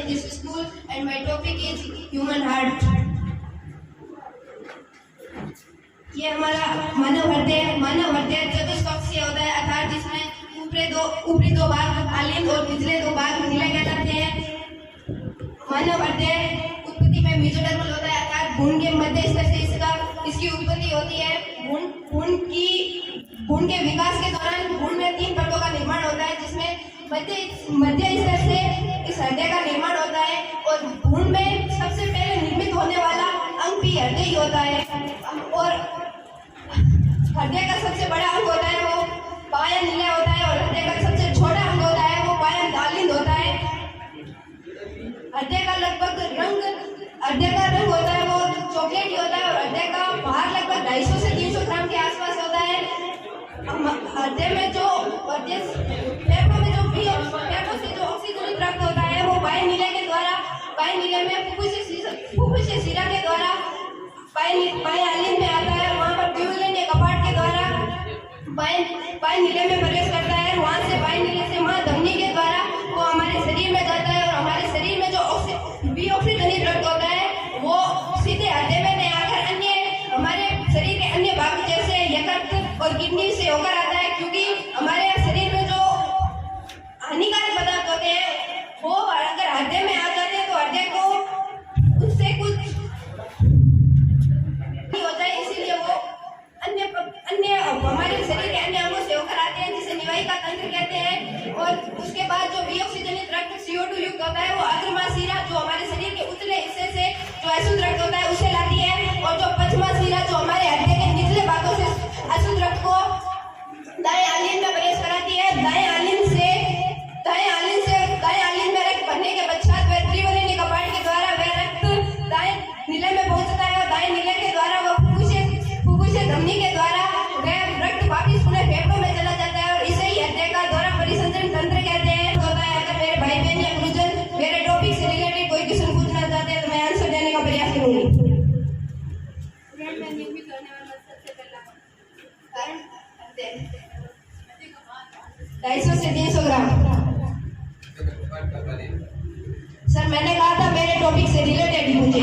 this school and my topic is human heart. ये हमारा मानव हृदय चतुष्पक्षीय होता है, अर्थात जिसमें ऊपरी दो भाग आलिंद और निचले दो भाग नीले कहलाते हैं। मानव हृदय उत्पत्ति में मेसोडर्मल होता है, अर्थात भ्रूण के मध्य स्तर से इसकी उत्पत्ति होती है। भ्रूण के विकास के दौरान भ्रूण में 3 परतों का निर्माण होता है, जिसमें मध्य स्तर से इस हृदय का निर्माण होता है और भ्रूण में सबसे पहले निर्मित होने वाला अंग भी हृदय ही होता है। और हृदय का सबसे बड़ा अंग होता है वो पाया नीला होता है और हृदय का सबसे छोटा अंग होता है वो पाया दालिंद होता है। हृदय का रंग होता है वो चॉकलेटी होता है और हृदय का भार लगभग 250 से 300 ग्राम के आसपास होता है। हृदय में जो फेफड़ों से जो ऑक्सीजन प्राप्त होता है वो बाह्य नीले में फुफ्फुस से शिरा के द्वारा बाह्य आलिंद में आता है। वहाँ पर ट्यूबुलिन या कपाट के द्वारा बाह्य नीले में प्रवेश करता है। वहाँ से बाह्य नीले से मां धमनी के द्वारा वो हमारे शरीर में जाता है और हमारे शरीर में जो डीऑक्सीजनित रक्त होता है वो सीधे हृदय में नहीं आकर हमारे शरीर के अन्य भाग जैसे यकृत और किडनी से होकर आता है, क्योंकि हमारे शरीर में जो हानिकारक पदार्थ होते हैं वो अगर हृदय में आ जाते हैं तो हृदय को उससे कुछ होता है, इसीलिए वो अन्य हमारे शरीर के अन्य अंगों से होकर आते हैं, जिसे निवाहिका तंत्र कहते हैं। और उसके बाद जो डीऑक्सीजनित रक्त CO2 युक्त होता है वो अग्रमा शिरा जो हमारे शरीर के उतले हिस्से से जो अशुद्ध रक्त होता है उसे लाती है, और जो पश्चिमा शिरा जो हमारे हृदय के निचले भागों से अशुद्ध रक्त को दाएं आलिंद में प्रवेश कराती है। दाएं आलिंद में रक्त भरने के पश्चात वह त्रिवलिनी कपाट के द्वारा वह रक्त दाएं नीले में पहुंचता है और दाएं नीले के द्वारा वह फुफ्फुस से धमनी के द्वारा वह रक्त वापिस पुनः फेफड़ों में चला जाता है और इसे ही हृदय का द्वारा परिसंचरण तंत्र कहते हैं। होता है, अगर मेरे भाई बहन या गुरुजन मेरे टॉपिक से रिलेटेड कोई क्वेश्चन पूछना चाहते हैं तो मैं आंसर देने का प्रयास करूंगी। 250 से 300 ग्राम। सर मैंने कहा था मेरे टॉपिक से रिलेटेड ही मुझे